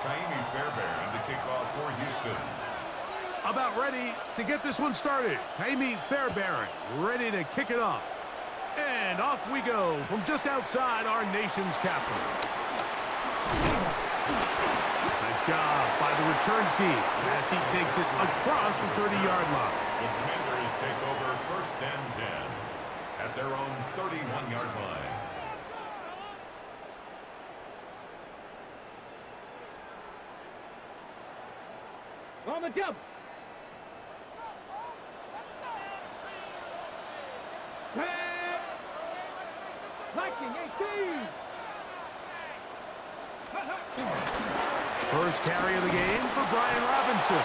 to kick off for Houston. About ready to get this one started. Jaime Fairbairn ready to kick it off. And off we go from just outside our nation's capital. Nice job by the return team as he takes it across the 30-yard line. The Commanders take over 1st and 10 at their own 31-yard line. On the jump. Viking 18. First carry of the game for Brian Robinson.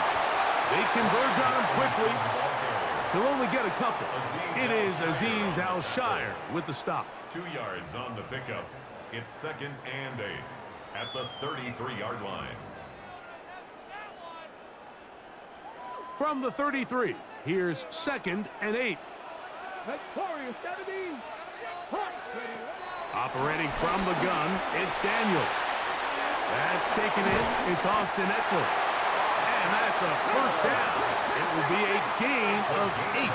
They converge on him quickly. He'll only get a couple. It is Azeez Al-Shire with the stop. 2 yards on the pickup. It's 2nd and 8 at the 33-yard line. From the 33, here's 2nd and 8. Victoria 70. Operating from the gun, it's Daniels. That's taken in. It's Austin Eckler. And that's a first down. It will be a gain of 8.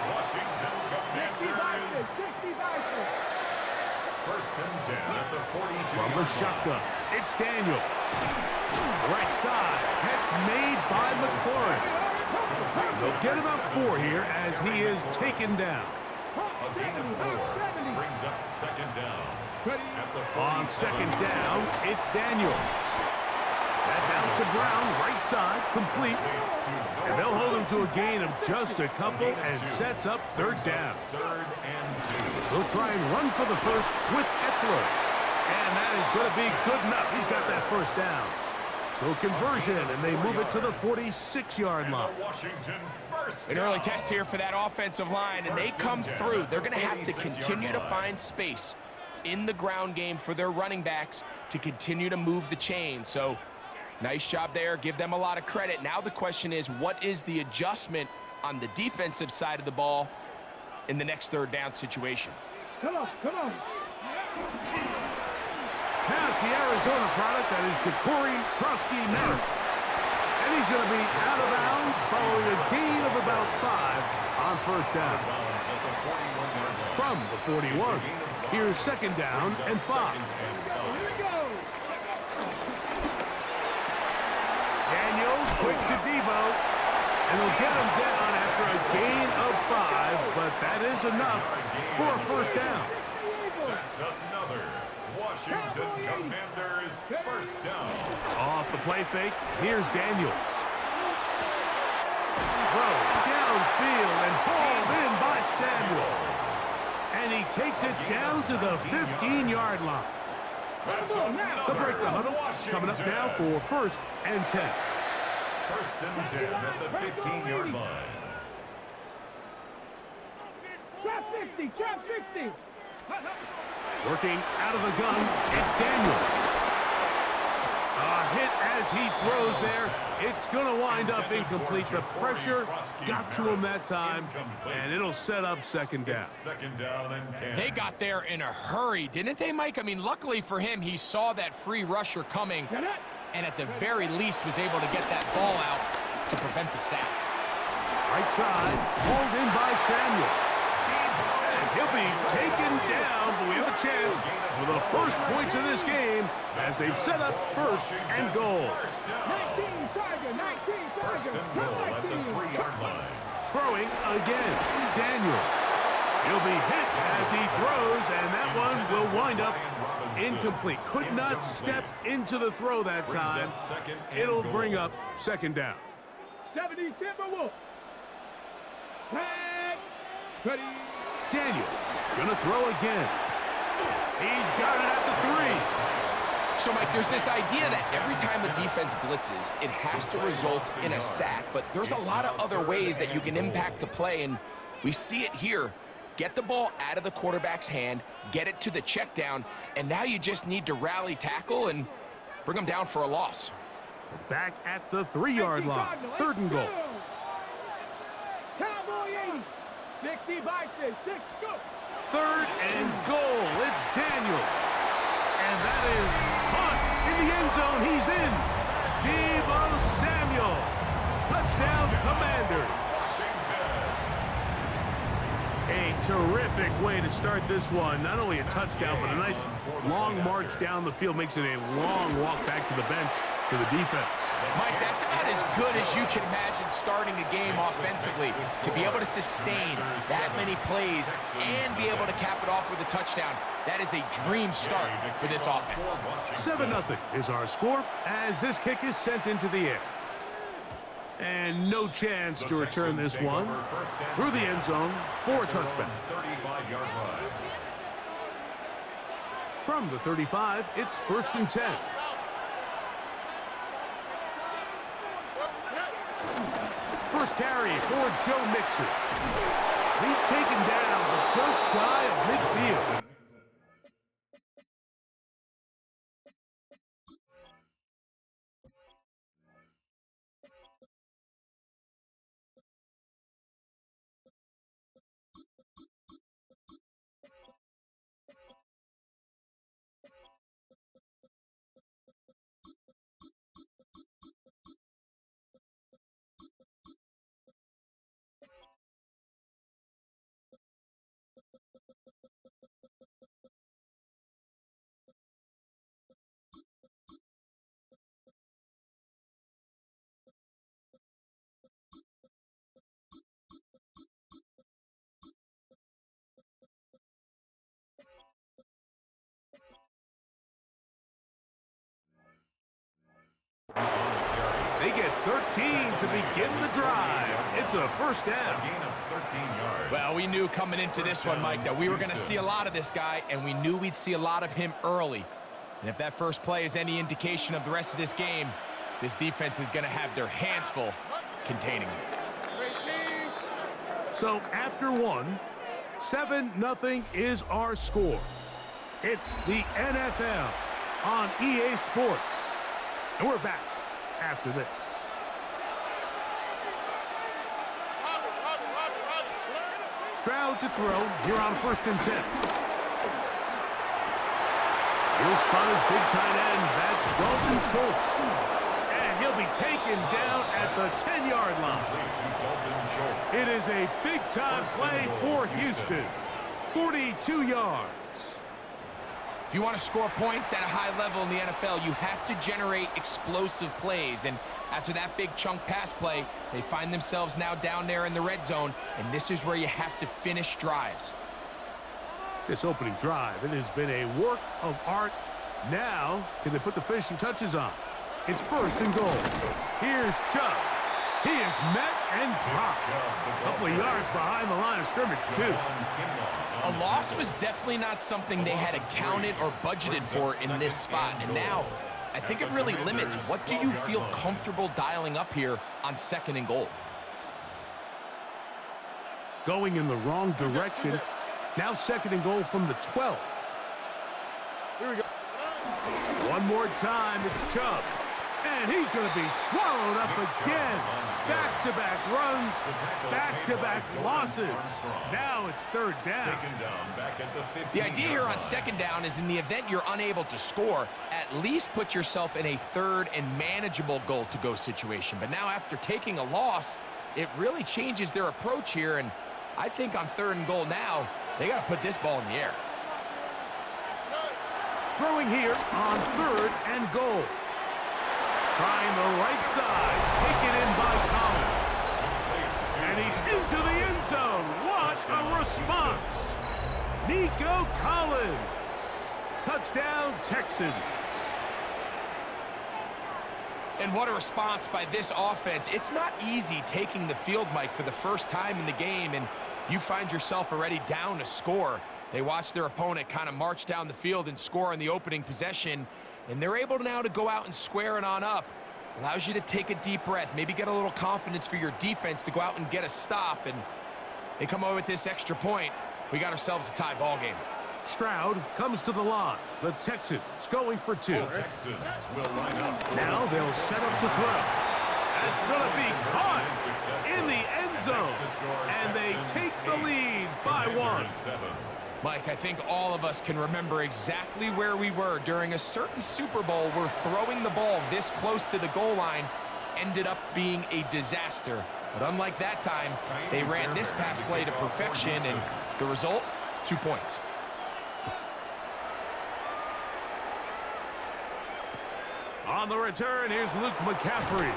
Washington Commanders. 1st and 10 at the 42. From the shotgun, it's Daniels. Right side, catch made by McLaurin. They'll get about 4 here as he is taken down. A gain of 4 brings up 2nd down. On 2nd down, it's Daniels. That's out to Brown, right side, complete. And they'll hold him to a gain of just a couple and sets up 3rd down. 3rd and 2. They'll try and run for the first with Eckler. And that is going to be good enough. He's got that first down. So conversion, and they move it to the 46-yard line. An early test here for that offensive line, and they come through. They're going to have to continue to find space in the ground game for their running backs to continue to move the chain. So nice job there. Give them a lot of credit. Now the question is, what is the adjustment on the defensive side of the ball in the next 3rd down situation? Come on, come on. Now it's the Arizona product, that is Ja'Cory Krosky-Merritt. And he's going to be out of bounds following a gain of about 5 on 1st down. From the 41, here's 2nd down and 5. Daniels quick to Debo, and he'll get him down after a gain of 5, but that is enough for a 1st down. That's another Washington Commanders 1st down. Off the play fake, here's Daniels. Throw downfield and hauled in by Samuel. And he takes it down to the 15-yard line. They'll break the huddle. Coming up now for 1st and 10. 1st and 10 at the 15-yard line. Trap 60, trap 60. Working out of the gun, it's Daniels. A hit as he throws there. It's going to wind up incomplete. The pressure got to him that time, and it'll set up 2nd down. 2nd down and 10. They got there in a hurry, didn't they, Mike? I mean, luckily for him, he saw that free rusher coming, and at the very least was able to get that ball out to prevent the sack. Right side, hauled in by Samuel. And he'll be taken down, but we have a chance for the first points of this game as they've set up 1st and goal. 1st and goal at the 3-yard line. Throwing again, Daniel. He'll be hit as he throws, and that one will wind up incomplete. Could not step into the throw that time. It'll bring up 2nd down. 70 Timberwolves. Ready. Daniels gonna throw again. He's got it at the 3. So, Mike, there's this idea that every time the defense blitzes, it has to result in a sack, but there's a lot of other ways that you can impact the play, and we see it here. Get the ball out of the quarterback's hand, get it to the check down, and now you just need to rally tackle and bring them down for a loss. Back at the 3-yard line, 3rd and goal. Cowboy 80. 60 by 6, go. 3rd and goal. It's Daniels. And that is the end zone. He's in. Deebo Samuel. Touchdown, Commanders. A terrific way to start this one. Not only a touchdown, but a nice long march down the field. Makes it a long walk back to the bench for the defense. Mike, that's about as good as you can imagine starting a game offensively. To be able to sustain that many plays and be able to cap it off with a touchdown, that is a dream start for this offense. 7-0 is our score as this kick is sent into the air. And no chance to return this one through the end zone for a touchback. From the 35, it's 1st and 10. First carry for Joe Mixon. He's taken down, but just shy of midfield. They get 13 to begin the drive. It's a first down. Well, we knew coming into this one, Mike, that we were going to see a lot of this guy, and we knew we'd see a lot of him early. And if that first play is any indication of the rest of this game, this defense is going to have their hands full containing him. So after one, 7-0 is our score. It's the NFL on EA Sports. And we're back after this. Stroud to throw here on 1st and 10. He'll spot his big tight end. That's Dalton Schultz. And he'll be taken down at the 10-yard line. It is a big-time play for Houston. 42 yards. If you want to score points at a high level in the NFL, you have to generate explosive plays. And after that big chunk pass play, they find themselves now down there in the red zone, and this is where you have to finish drives. This opening drive, it has been a work of art. Now, can they put the finishing touches on? It's 1st and goal. Here's Chubb. He is met and dropped. A couple of yards behind the line of scrimmage, too. A loss was definitely not something they had accounted or budgeted for in this spot. And now, I think it really limits what do you feel comfortable dialing up here on 2nd and goal. Going in the wrong direction. Now 2nd and goal from the 12. Here we go. One more time, it's Chubb. And he's going to be swallowed up again. Back-to-back runs, back-to-back losses. Now it's 3rd down. The idea here on 2nd down is in the event you're unable to score, at least put yourself in a 3rd and manageable goal-to-go situation. But now after taking a loss, it really changes their approach here. And I think on 3rd and goal now, they got to put this ball in the air. Throwing here on 3rd and goal. Trying the right side, taken in by Collins. And he's into the end zone. What a response. Nico Collins. Touchdown, Texans. And what a response by this offense. It's not easy taking the field, Mike, for the first time in the game, and you find yourself already down to score. They watch their opponent kind of march down the field and score on the opening possession, and they're able now to go out and square it on up. Allows you to take a deep breath, maybe get a little confidence for your defense to go out and get a stop, and they come away with this extra point. We got ourselves a tie ball game. Stroud comes to the line. The Texans going for 2. The Texans will line up. Now they'll set up to throw. That's going to be caught in the end zone. And they take the lead by 1. Mike, I think all of us can remember exactly where we were during a certain Super Bowl where throwing the ball this close to the goal line ended up being a disaster. But unlike that time, they ran this pass play to perfection, and the result, 2 points. On the return, here's Luke McCaffrey.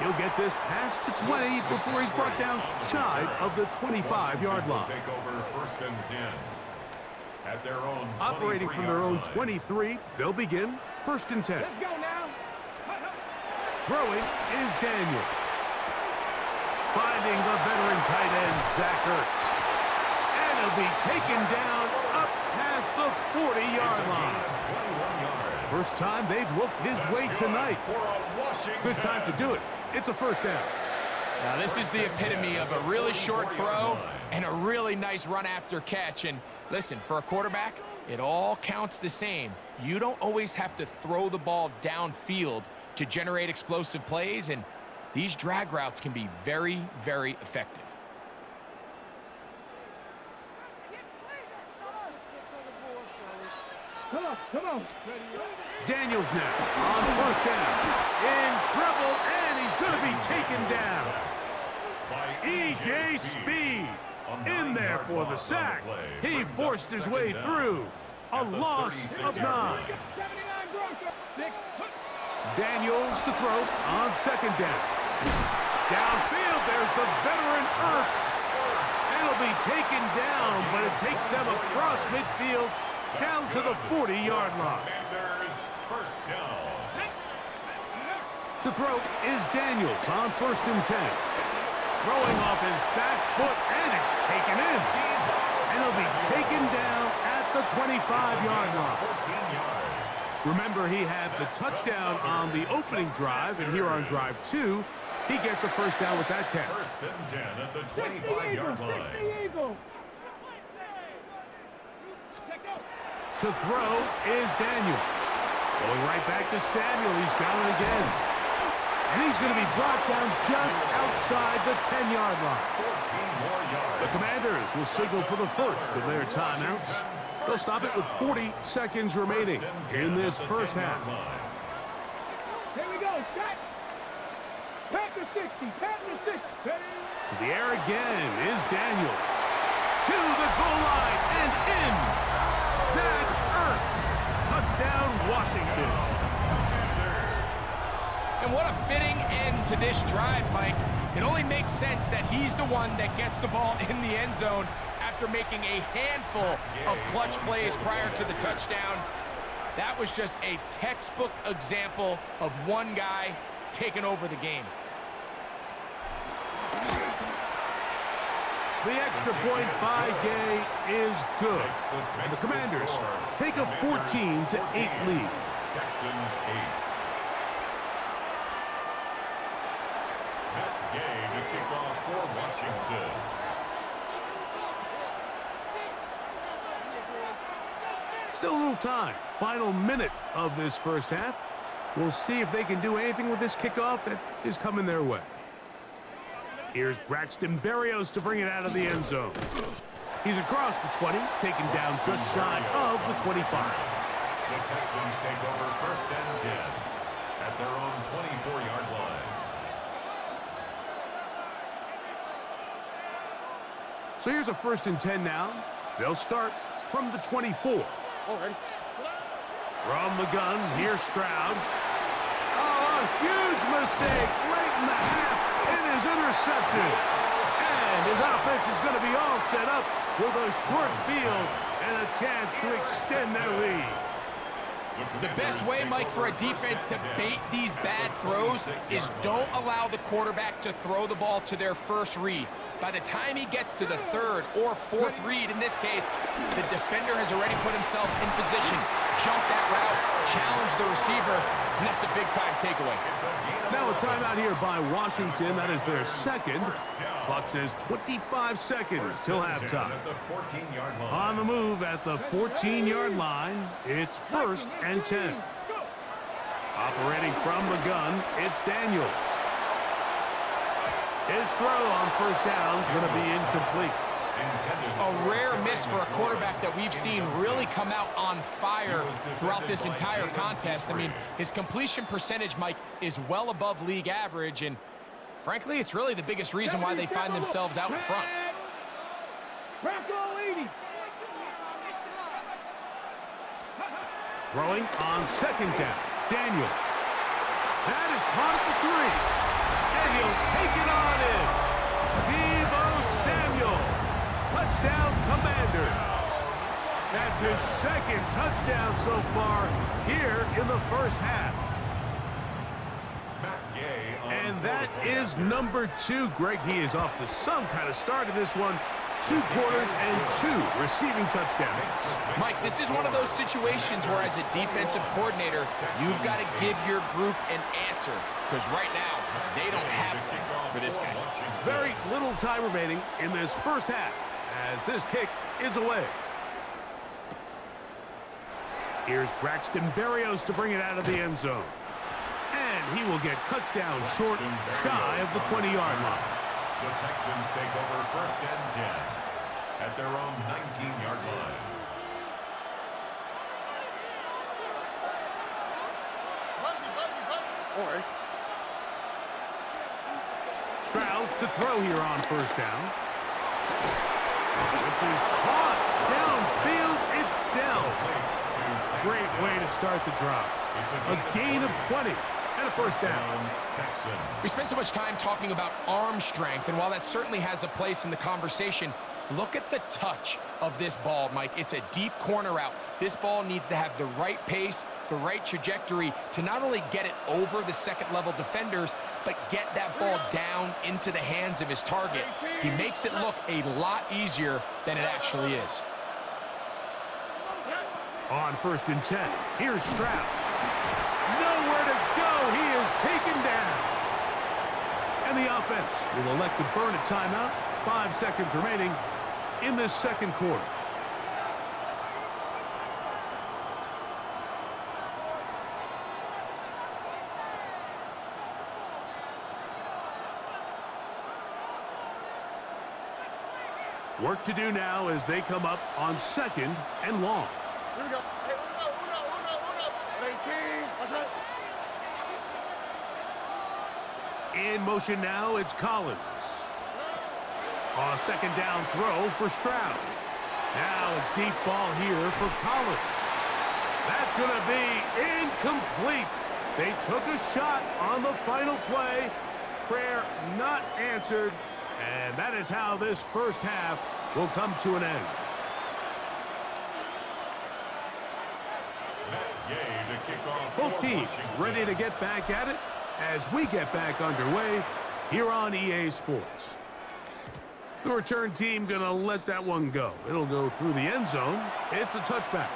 He'll get this past the 20 before he's brought down shy of the 25-yard line. Take over 1st and 10. At their own Operating from their own 23, they'll begin 1st and 10. Let's go now. Throwing is Daniels. Finding the veteran tight end, Zach Ertz. And he'll be taken down up past the 40-yard line. First time they've looked his way tonight. Good time to do it. It's a 1st down. Now, this is the epitome of a really short throw and a really nice run after catch. And listen, for a quarterback, it all counts the same. You don't always have to throw the ball downfield to generate explosive plays, and these drag routes can be very, very effective. Come on. Daniels now on 1st down. In trouble, and he's going to be taken down. E.J. Speed in there for the sack. He forced his way through. A loss of 9. Daniels to throw on 2nd down. Downfield, there's the veteran Ertz. It'll be taken down, but it takes them across midfield down to the 40-yard line. First down. To throw is Daniels on 1st and 10. Throwing off his back foot, and it's taken in. And he'll be taken down at the 25-yard line. 14 yards. Remember, he had the touchdown on the opening drive, and here on drive 2, he gets a 1st down with that catch. 1st and 10 at the 25-yard line. To throw is Daniels. Going right back to Samuel. He's got it again. And he's going to be brought down just outside the 10-yard line. 14 more yards. The Commanders will signal for the first of their timeouts. They'll stop it with 40 seconds remaining in this first half. Here we go. Shot. Panther 60. Panther 60. To the air again is Daniels. To the goal line and in. Zach Ertz. Touchdown, Washington. And what a fitting end to this drive, Mike. It only makes sense that he's the one that gets the ball in the end zone after making a handful of clutch plays prior to the touchdown. That was just a textbook example of one guy taking over the game. The extra point by Gay is good. And the Commanders take a 14-8 lead. Texans 8. Matt Gay to kick off for Washington. Still a little time. Final minute of this first half. We'll see if they can do anything with this kickoff that is coming their way. Here's Braxton Berrios to bring it out of the end zone. He's across the 20, taken down just shy of the 25. The Texans take over 1st and 10 at their own 24-yard line. So here's a 1st and 10 now. They'll start from the 24. From the gun, here's Stroud. Oh, a huge mistake late in the half. It is intercepted. And his offense is going to be all set up with a short field and a chance to extend their lead. The best way, Mike, for a defense to bait these bad throws is don't allow the quarterback to throw the ball to their first read. By the time he gets to the 3rd or 4th read, in this case, the defender has already put himself in position, jumped that route, challenged the receiver, and that's a big-time takeaway. Now a timeout here by Washington. That is their second. Clock says 25 seconds till halftime. On the move at the 14-yard line, it's 1st and 10. Operating from the gun, it's Daniels. His throw on first down is going to be incomplete. A rare miss for a quarterback that we've seen really come out on fire throughout this entire contest. I mean, his completion percentage, Mike, is well above league average, and frankly, it's really the biggest reason why they find themselves out in front. Track all 80. Throwing on second down. Daniel. That is caught at the 3. And he'll take it on in. Deebo Samuel. Touchdown, Commander. That's his second touchdown so far here in the first half. And that is number 2. Greg, he is off to some kind of start in this one. 2 quarters and 2 receiving touchdowns. Mike, this is one of those situations where as a defensive coordinator, you've got to give your group an answer, because right now, they don't have one for this guy. Very little time remaining in this first half as this kick is away. Here's Braxton Berrios to bring it out of the end zone. And he will get cut down short, shy of the 20-yard line. The Texans take over first and 10 at their own 19-yard line. Stroud to throw here on first down. This is caught downfield. It's Dell. Great way to start the drive. A gain of 20. And a first down. We spent so much time talking about arm strength, and while that certainly has a place in the conversation, look at the touch of this ball, Mike. It's a deep corner route. This ball needs to have the right pace, the right trajectory to not only get it over the second-level defenders, but get that ball down into the hands of his target. He makes it look a lot easier than it actually is. On first and 10, here's Stroud. Nowhere to go. He is taken down. And the offense will elect to burn a timeout. 5 seconds remaining in this second quarter. Work to do now as they come up on second and long. Here we go. Hey, In motion now, it's Collins. A second down throw for Stroud. Now a deep ball here for Collins. That's going to be incomplete. They took a shot on the final play. Prayer not answered. And that is how this first half will come to an end. Both teams ready to get back at it as we get back underway here on EA Sports. The return team going to let that one go. It'll go through the end zone. It's a touchback.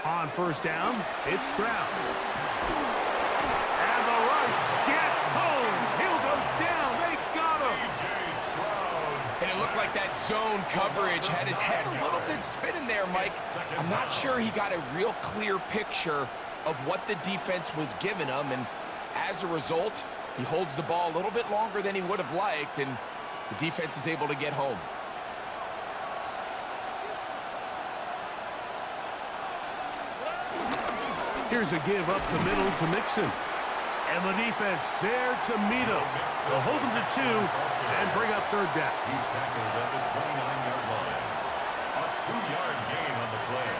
On first down, it's Stroud. And the rush gets home. He'll go down. They got him. And it looked like that zone coverage had his head a little bit spinning there, Mike. I'm not sure he got a real clear picture of what the defense was giving him, and as a result, he holds the ball a little bit longer than he would have liked, and the defense is able to get home. Here's a give up the middle to Mixon. And the defense there to meet him. They'll hold him to 2 and bring up third down. He's tackled at the 29-yard line. A 2-yard gain on the play.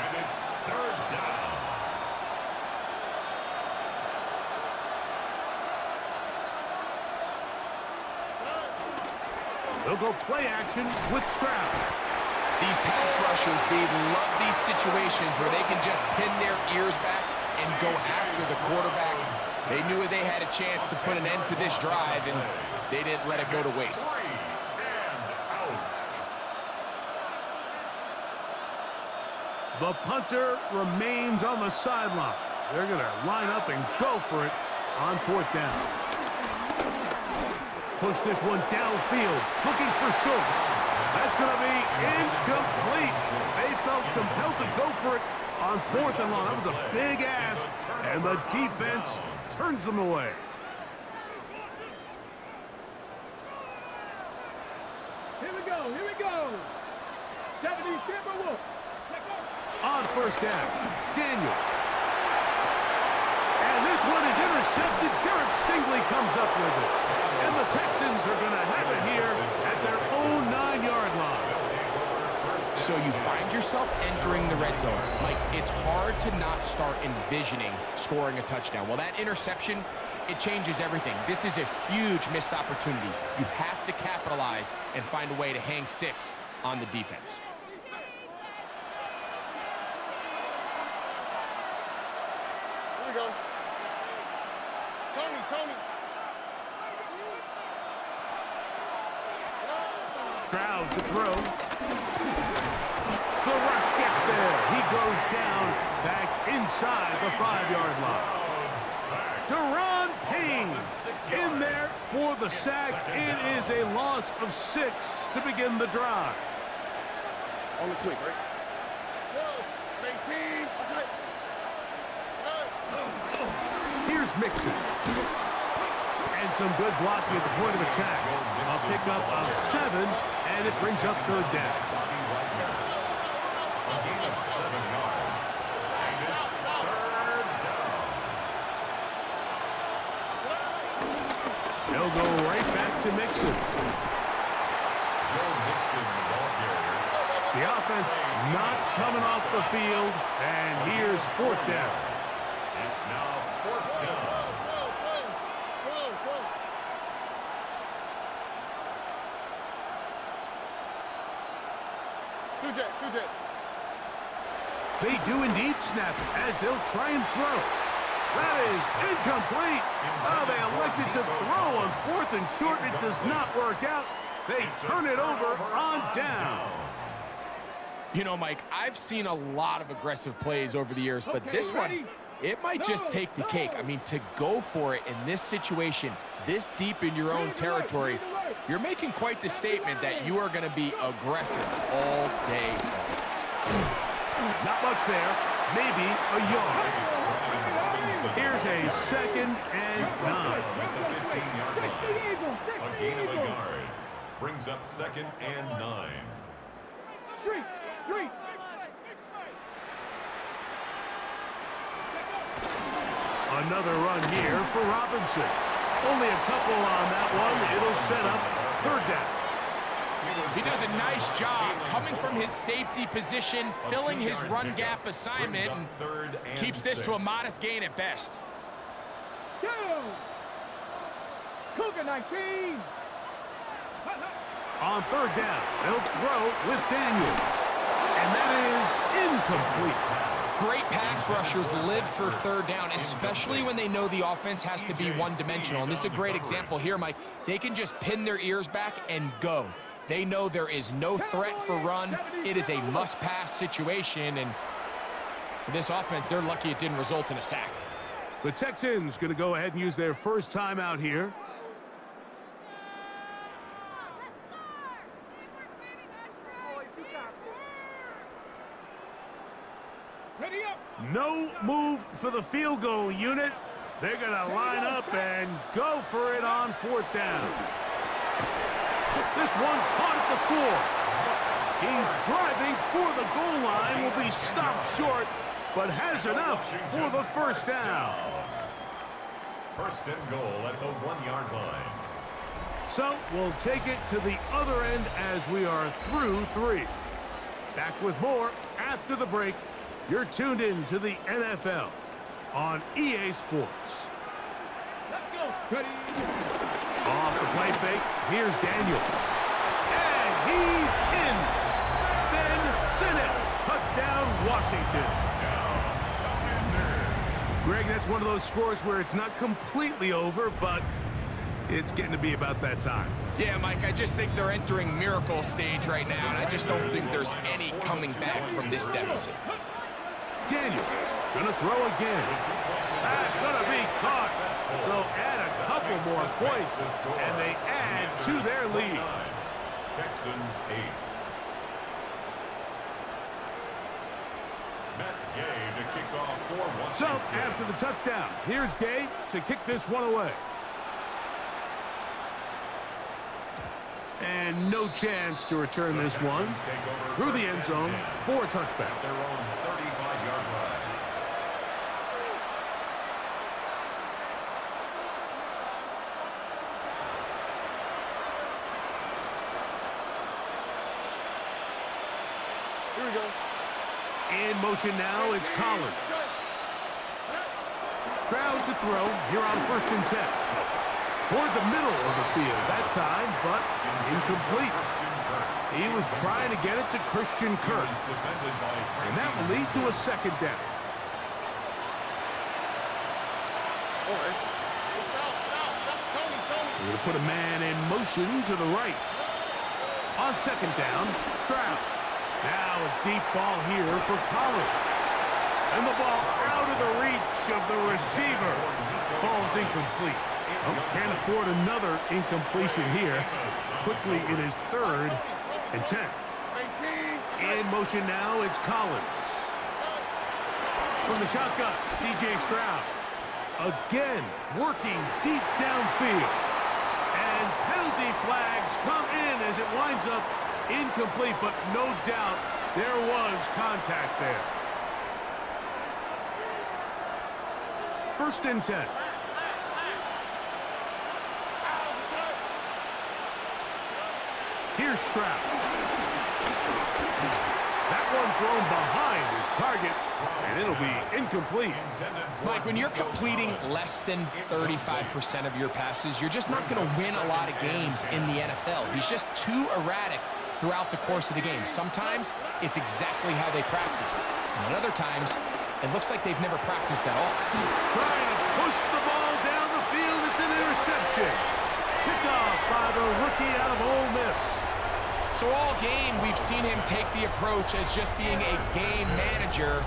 And it's third down. They'll go play action with Stroud. These pass rushers, they love these situations where they can just pin their ears back and go after the quarterback. They knew they had a chance to put an end to this drive, and they didn't let it go to waste. The punter remains on the sideline. They're going to line up and go for it on 4th down. Push this one downfield, looking for Schultz. That's going to be incomplete. They felt compelled to go for it on 4th and long. That was a big ask, and the defense turns them away. Here we go, here we go. Japanese Timberwolf. On 1st down, Daniels. And this one is intercepted. Derek Stingley comes up with it. And the Texans are going to have it here at their own 9-yard line. So you find yourself entering the red zone. Like, it's hard to not start envisioning scoring a touchdown. Well, that interception, it changes everything. This is a huge missed opportunity. You have to capitalize and find a way to hang 6 on the defense. Here we go. Tony. Stroud to throw. The rush gets there. He goes down back inside the 5-yard line. Deron Payne in there for the sack. It is a loss of 6 to begin the drive. On the quick, right? 18. That's right. Here's Mixon. And some good blocking at the point of attack. A pickup of 7, and it brings up 3rd down. A gain of 7 yards. And it's 3rd down. They'll go right back to Mixon. Joe Mixon, the ball carrier. The offense not coming off the field, and here's 4th down. It's now 4th down. Two jet. They do indeed snap it as they'll try and throw. That is incomplete. Oh, they elected to throw on 4th and short. It does not work out. They turn it over on down. You know, Mike, I've seen a lot of aggressive plays over the years, but this one, it might just take the cake. I mean, to go for it in this situation, this deep in your own territory, you're making quite the statement that you are going to be aggressive all day long. Not much there. Maybe a yard. Here's a 2nd and 9. At the 15-yard line. A gain of a yard. Brings up 2nd and 9. Street. Another run here for Robinson. Only a couple on that one. It'll set up 3rd down. He does a nice job coming from his safety position, filling his run gap assignment, and keeps this to a modest gain at best. Go! Cougar 19. On 3rd down, they'll throw with Daniels. And that is incomplete. Great pass rushers live for 3rd down, especially when they know the offense has to be one-dimensional. And this is a great example here, Mike. They can just pin their ears back and go. They know there is no threat for run. It is a must-pass situation, and for this offense, they're lucky it didn't result in a sack. The Texans going to go ahead and use their first timeout here. Ready up. No move for the field goal unit. They're going to line up and go for it on 4th down. This one caught at the 4. He's driving for the goal line, will be stopped short, but has enough for the 1st down. 1st and goal at the 1-yard line. So we'll take it to the other end as we are through 3. Back with more after the break. You're tuned in to the NFL on EA Sports. Let's go. Ready. Off the play fake, here's Daniels. And he's in. Ben Sinnott, touchdown Washington. Greg, that's one of those scores where it's not completely over, but It's getting to be about that time. Yeah, Mike, I just think they're entering miracle stage right now, and I just don't think there's any coming back from this deficit. Daniels gonna throw again. That's gonna be caught. So add a couple more points, and they add to their lead. Texans 8. Matt Gay to kick off for Washington. So after the touchdown, here's Gay to kick this one away. And no chance to return this one through the end zone for a touchback. Their own 35-yard line. Here we go. In motion now, it's Collins. Stroud to throw here on 1st and 10. Toward the middle of the field that time, but incomplete. He was trying to get it to Christian Kirk. And that will lead to a 2nd down. We're going to put a man in motion to the right. On 2nd down, Stroud. Now a deep ball here for Collins. And the ball out of the reach of the receiver. Falls incomplete. Oh, can't afford another incompletion here. Quickly it is 3rd and 10. In motion now, it's Collins. From the shotgun, C.J. Stroud. Again, working deep downfield. And penalty flags come in as it winds up incomplete, but no doubt there was contact there. 1st and 10. Here's Stroud. That one thrown behind his target, and it'll be incomplete. Mike, when you're completing less than 35% of your passes, you're just not going to win a lot of games in the NFL. He's just too erratic throughout the course of the game. Sometimes it's exactly how they practiced, and at other times it looks like they've never practiced at all. Trying to push the ball down the field. It's an interception. Picked off by the rookie out of Ole Miss. So all game, we've seen him take the approach as just being a game manager,